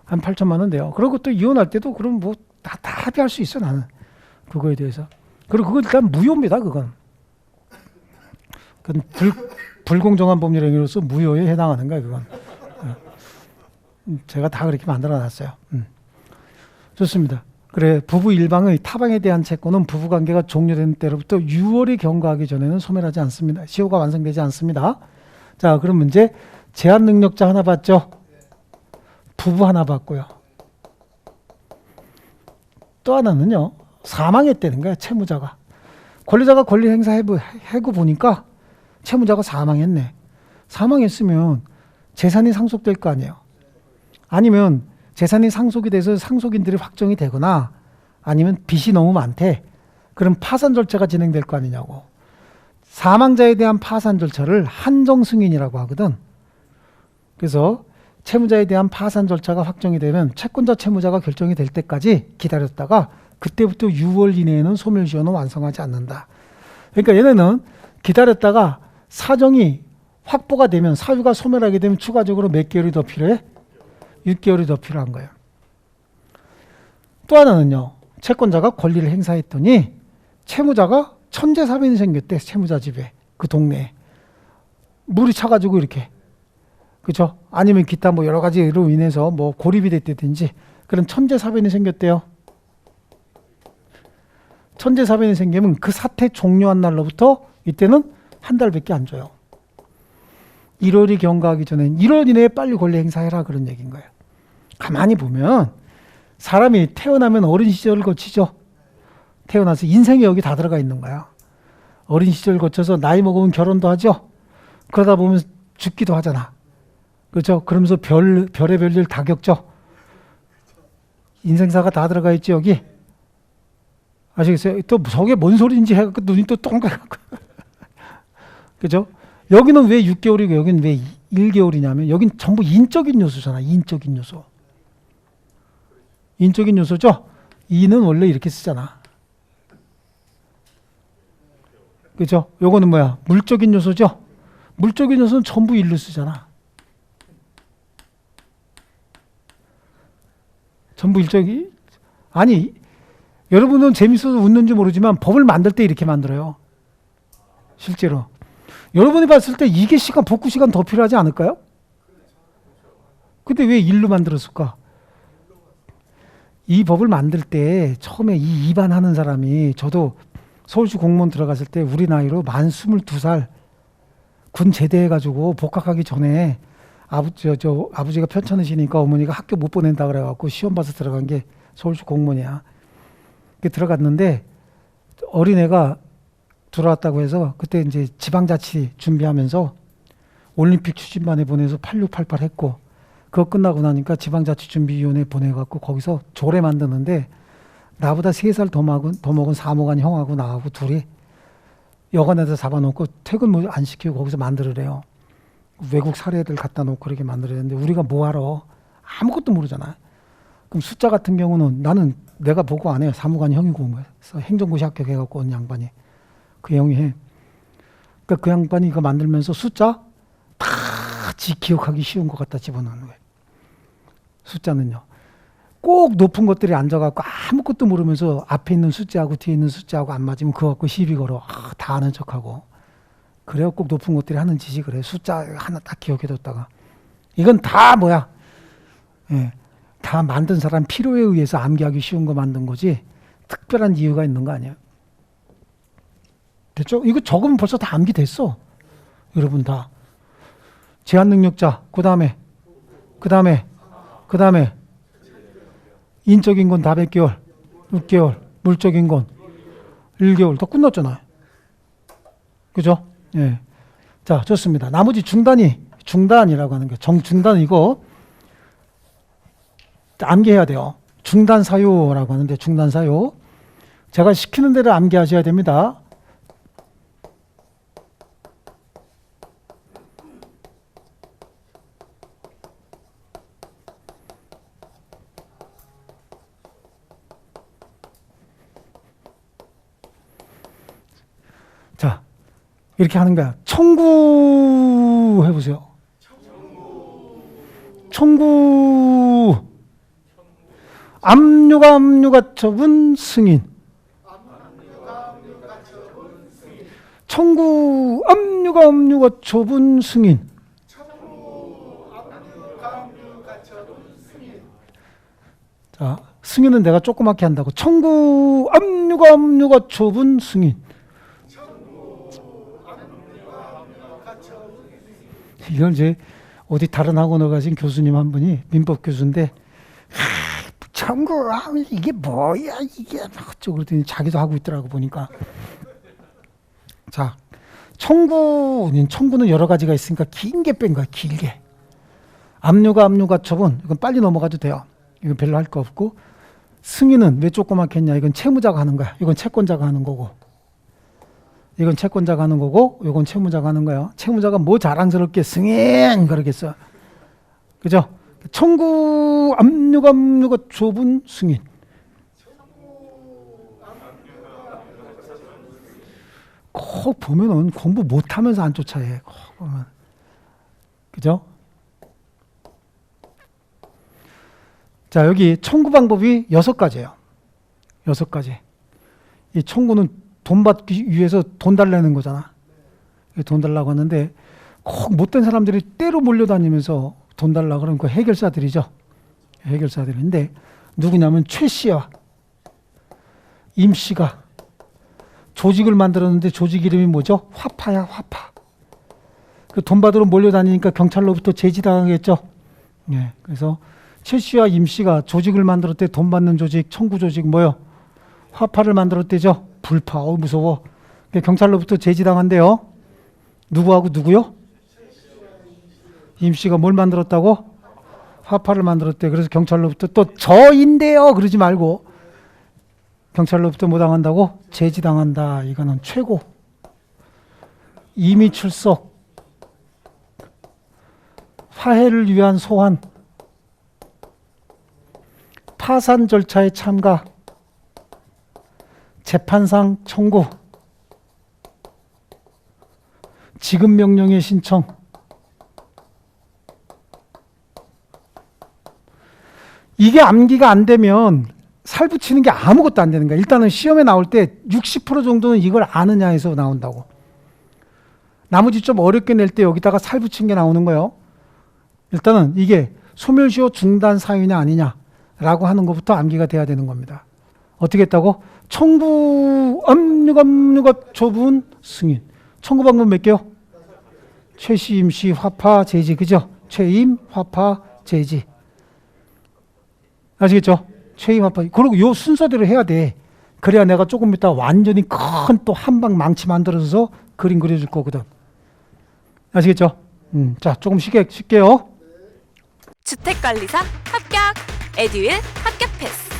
한 8천만 원 돼요. 그리고 또 이혼할 때도 그럼 뭐 다 합의할 수 있어 나는 그거에 대해서. 그리고 그건 일단 무효입니다. 그건 불공정한 법률 행위로서 무효에 해당하는 거야 그건. 제가 다 그렇게 만들어놨어요. 좋습니다. 그래, 부부 일방의 타방에 대한 채권은 부부관계가 종료된 때로부터 6월이 경과하기 전에는 소멸하지 않습니다. 시효가 완성되지 않습니다. 자, 그럼 문제. 제한 능력자 하나 받죠. 부부 하나 받고요. 또 하나는요, 사망했다는 거야. 채무자가. 권리자가 권리 행사해고 보니까 채무자가 사망했네. 사망했으면 재산이 상속될 거 아니에요. 아니면 재산이 상속이 돼서 상속인들이 확정이 되거나 아니면 빚이 너무 많대. 그럼 파산 절차가 진행될 거 아니냐고. 사망자에 대한 파산 절차를 한정승인이라고 하거든. 그래서 채무자에 대한 파산 절차가 확정이 되면 채권자 채무자가 결정이 될 때까지 기다렸다가 그때부터 6월 이내에는 소멸시효는 완성하지 않는다. 그러니까 얘네는 기다렸다가 사정이 확보가 되면 사유가 소멸하게 되면 추가적으로 몇 개월이 더 필요해? 6개월이 더 필요한 거예요. 또 하나는요. 채권자가 권리를 행사했더니 채무자가 천재사변이 생겼대. 채무자 집에. 그 동네에. 물이 차가지고 이렇게. 그렇죠? 아니면 기타 뭐 여러 가지로 인해서 뭐 고립이 됐다든지 그런 천재사변이 생겼대요. 천재사변이 생기면 그 사태 종료한 날로부터 이때는 한 달밖에 안 줘요. 1월이 경과하기 전엔 1월 이내에 빨리 권리 행사해라 그런 얘기인 거예요. 가만히 보면 사람이 태어나면 어린 시절을 거치죠. 태어나서 인생이 여기 다 들어가 있는 거야. 어린 시절 거쳐서 나이 먹으면 결혼도 하죠. 그러다 보면 죽기도 하잖아. 그렇죠? 그러면서 별의 별일 다 겪죠. 인생사가 다 들어가 있지 여기. 아시겠어요? 또 저게 뭔 소리인지 해갖고 눈이 또 동그랗고. 그죠? 여기는 왜 6개월이고 여기는 왜 1개월이냐면 여긴 전부 인적인 요소잖아. 인적인 요소. 인적인 요소죠? 이는 원래 이렇게 쓰잖아. 그죠? 요거는 뭐야? 물적인 요소죠? 물적인 요소는 전부 일로 쓰잖아. 전부 일적이 아니 여러분은 재밌어서 웃는지 모르지만 법을 만들 때 이렇게 만들어요. 실제로. 여러분이 봤을 때 이게 복구 시간 더 필요하지 않을까요? 근데 왜 일로 만들었을까? 이 법을 만들 때 처음에 이 입안하는 사람이 저도 서울시 공무원 들어갔을 때 우리 나이로 만 22살 군 제대해가지고 복학하기 전에 아버지가 편찮으시니까 어머니가 학교 못 보낸다 그래갖고 시험 봐서 들어간 게 서울시 공무원이야. 들어갔는데 어린애가 들어왔다고 해서 그때 이제 지방자치 준비하면서 올림픽 추진반에 보내서 8688 했고 그거 끝나고 나니까 지방자치준비위원회 보내갖고 거기서 조례 만드는데 나보다 3살 더 먹은 사모관 형하고 나하고 둘이 여관에다 잡아놓고 퇴근 뭐 안 시키고 거기서 만들으래요. 외국 사례들 갖다 놓고 그렇게 만들었는데 우리가 뭐 알아? 아무것도 모르잖아. 그럼 숫자 같은 경우는 나는 내가 보고 안 해요. 사무관 형이 공부해서 행정고시 합격해갖고 온 양반이. 그 형이 해. 그러니까 그 양반이 이거 만들면서 숫자 다 지 기억하기 쉬운 것 갖다 집어넣는 거예요. 숫자는요. 꼭 높은 것들이 앉아갖고 아무것도 모르면서 앞에 있는 숫자하고 뒤에 있는 숫자하고 안 맞으면 그거 갖고 시비 걸어. 다 아는 척하고. 그래야 꼭 높은 것들이 하는 짓이 그래. 숫자 하나 딱 기억해뒀다가. 이건 다 뭐야. 예, 다 만든 사람 필요에 의해서 암기하기 쉬운 거 만든 거지 특별한 이유가 있는 거 아니에요. 됐죠? 이거 적으면 벌써 다 암기됐어. 여러분 다. 제한 능력자, 그 다음에 인적인 건 다 100개월, 6개월, 물적인 건 1개월, 다 끝났잖아요. 그죠? 예. 자, 좋습니다. 나머지 중단이라고 하는 게 정중단 이거 암기해야 돼요. 중단 사유라고 하는데 중단 사유. 제가 시키는 대로 암기하셔야 됩니다. 자, 이렇게 하는 거야. 청구 해보세요. 청구. 압류가 처분 승인. 청구 압류가 처분 승인. 자, 승인은 내가 조그맣게 한다고. 청구 압류가 처분 승인. 이건 이제 어디 다른 학원에 가신 교수님 한 분이 민법 교수인데 청구 이게 뭐야 이게 어쩌고 그러더니 자기도 하고 있더라고 보니까. 자, 청구는 여러 가지가 있으니까 긴 게 뺀 거야. 길게. 압류가 처분 이건 빨리 넘어가도 돼요. 이건 별로 할 거 없고. 승인은 왜 조그맣게 했냐. 이건 채무자가 하는 거야. 이건 채권자가 하는 거고. 이건 채권자가 하는 거고, 이건 채무자가 하는 거예요. 채무자가 뭐 자랑스럽게 승인 그러겠어. 그죠? 청구 압류가 처분 승인. 꼭 보면은 공부 못하면서 안 쫓아해. 꼭 보면. 그죠? 자, 여기 청구 방법이 6가지예요. 6가지. 이 청구는 돈 받기 위해서 돈 달라는 거잖아. 돈 달라고 하는데 꼭 못된 사람들이 때로 몰려다니면서 돈 달라고 그러면 그 해결사들이죠. 해결사들인데 누구냐면 최 씨와 임 씨가 조직을 만들었는데 조직 이름이 뭐죠? 화파야, 화파. 그 돈 받으러 몰려다니니까 경찰로부터 제지당하겠죠. 예. 그래서 최 씨와 임 씨가 조직을 만들었대. 돈 받는 조직, 청구 조직 뭐요? 화파를 만들었대죠. 불파. 무서워. 경찰로부터 제지당한대요. 누구하고 누구요? 임 씨가 뭘 만들었다고? 화파를 만들었대. 그래서 경찰로부터 또 저인데요 그러지 말고 경찰로부터 뭐 당한다고? 제지당한다. 이거는 최고. 임의 출석. 화해를 위한 소환. 파산 절차에 참가. 재판상 청구. 지급 명령의 신청. 이게 암기가 안 되면 살 붙이는 게 아무것도 안 되는 거야. 일단은 시험에 나올 때 60% 정도는 이걸 아느냐 해서 나온다고. 나머지 좀 어렵게 낼 때 여기다가 살 붙인 게 나오는 거예요. 일단은 이게 소멸시효 중단 사유냐 아니냐라고 하는 것부터 암기가 돼야 되는 겁니다. 어떻게 했다고? 청구 압류가 처분 승인. 청구 방법 몇 개요? 최씨, 임씨, 화파, 제지. 그죠? 최임, 화파, 제지. 아시겠죠? 최임, 화파. 그리고 요 순서대로 해야 돼. 그래야 내가 조금 이따 완전히 큰 또 한방 망치 만들어서 그림 그려줄 거거든. 아시겠죠? 자, 조금 쉽게요. 주택관리사 합격! 에듀윌 합격 패스!